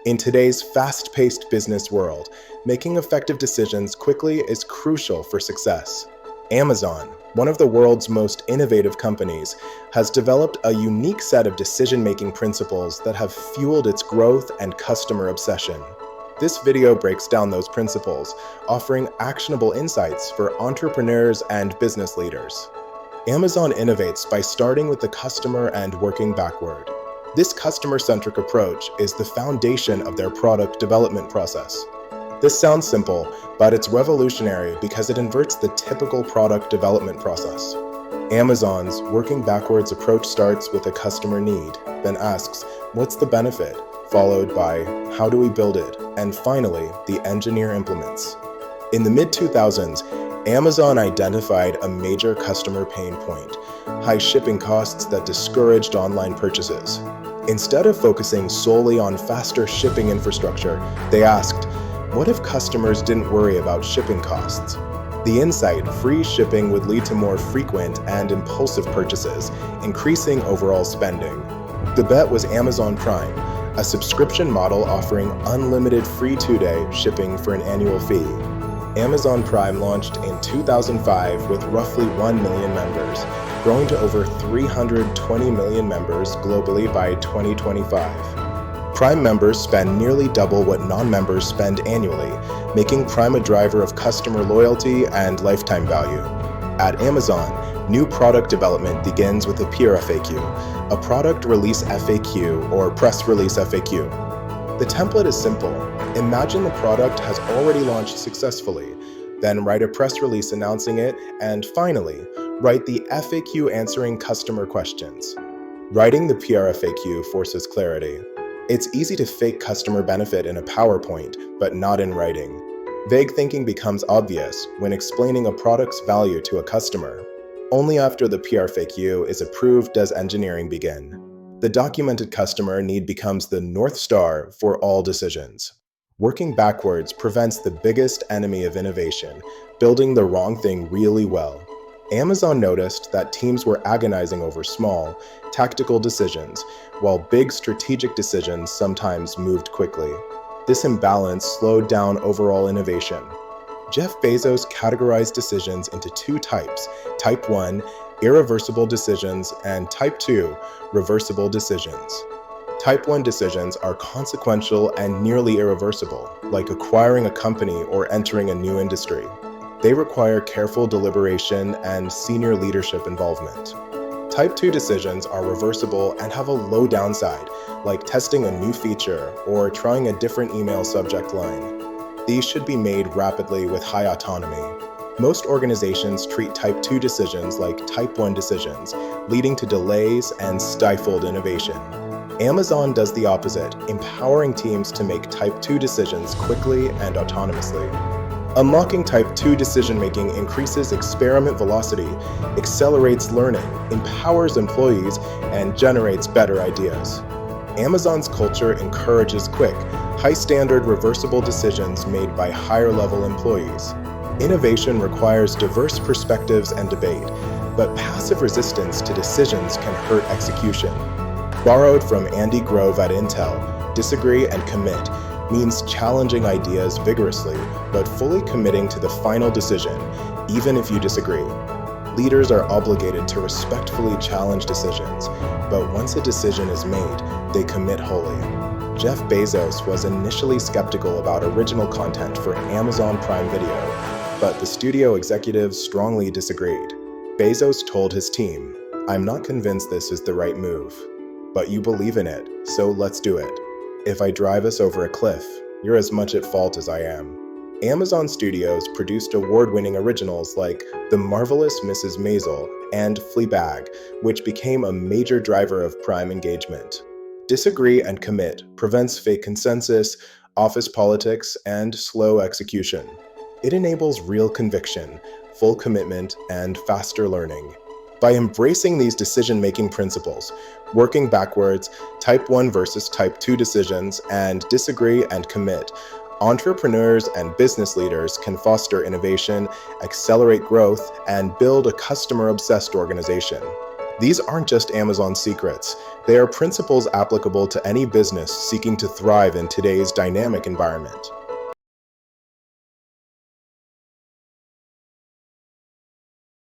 In today's fast-paced business world, making effective decisions quickly is crucial for success. Amazon, one of the world's most innovative companies, has developed a unique set of decision-making principles that have fueled its growth and customer obsession. This video breaks down those principles, offering actionable insights for entrepreneurs and business leaders. Amazon innovates by starting with the customer and working backward. This customer-centric approach is the foundation of their product development process. This sounds simple, but it's revolutionary because it inverts the typical product development process. Amazon's working backwards approach starts with a customer need, then asks, what's the benefit? Followed by, how do we build it? And finally, the engineer implements. In the mid-2000s, Amazon identified a major customer pain point: high shipping costs that discouraged online purchases. Instead of focusing solely on faster shipping infrastructure, they asked, what if customers didn't worry about shipping costs? The insight, free shipping would lead to more frequent and impulsive purchases, increasing overall spending. The bet was Amazon Prime, a subscription model offering unlimited free 2-day shipping for an annual fee. Amazon Prime launched in 2005 with roughly 1 million members, growing to over 320 million members globally by 2025. Prime members spend nearly double what non-members spend annually, making Prime a driver of customer loyalty and lifetime value. At Amazon, new product development begins with a peer FAQ, a product release FAQ or press release FAQ. The template is simple. Imagine the product has already launched successfully, then write a press release announcing it, and finally, write the FAQ answering customer questions. Writing the PR FAQ forces clarity. It's easy to fake customer benefit in a PowerPoint, but not in writing. Vague thinking becomes obvious when explaining a product's value to a customer. Only after the PR FAQ is approved does engineering begin. The documented customer need becomes the North Star for all decisions. Working backwards prevents the biggest enemy of innovation, building the wrong thing really well. Amazon noticed that teams were agonizing over small, tactical decisions, while big strategic decisions sometimes moved quickly. This imbalance slowed down overall innovation. Jeff Bezos categorized decisions into two types: Type 1, irreversible decisions, and Type 2, reversible decisions. Type 1 decisions are consequential and nearly irreversible, like acquiring a company or entering a new industry. They require careful deliberation and senior leadership involvement. Type 2 decisions are reversible and have a low downside, like testing a new feature or trying a different email subject line. These should be made rapidly with high autonomy. Most organizations treat Type 2 decisions like Type 1 decisions, leading to delays and stifled innovation. Amazon does the opposite, empowering teams to make Type 2 decisions quickly and autonomously. Unlocking Type 2 decision-making increases experiment velocity, accelerates learning, empowers employees, and generates better ideas. Amazon's culture encourages quick, high-standard reversible decisions made by higher-level employees. Innovation requires diverse perspectives and debate, but passive resistance to decisions can hurt execution. Borrowed from Andy Grove at Intel, disagree and commit means challenging ideas vigorously, but fully committing to the final decision, even if you disagree. Leaders are obligated to respectfully challenge decisions, but once a decision is made, they commit wholly. Jeff Bezos was initially skeptical about original content for Amazon Prime Video, but the studio executives strongly disagreed. Bezos told his team, "I'm not convinced this is the right move, but you believe in it, so let's do it. If I drive us over a cliff, you're as much at fault as I am." Amazon Studios produced award-winning originals like The Marvelous Mrs. Maisel and Fleabag, which became a major driver of Prime engagement. Disagree and commit prevents fake consensus, office politics, and slow execution. It enables real conviction, full commitment, and faster learning. By embracing these decision-making principles, working backwards, Type 1 versus Type 2 decisions, and disagree and commit, entrepreneurs and business leaders can foster innovation, accelerate growth, and build a customer-obsessed organization. These aren't just Amazon secrets. They are principles applicable to any business seeking to thrive in today's dynamic environment.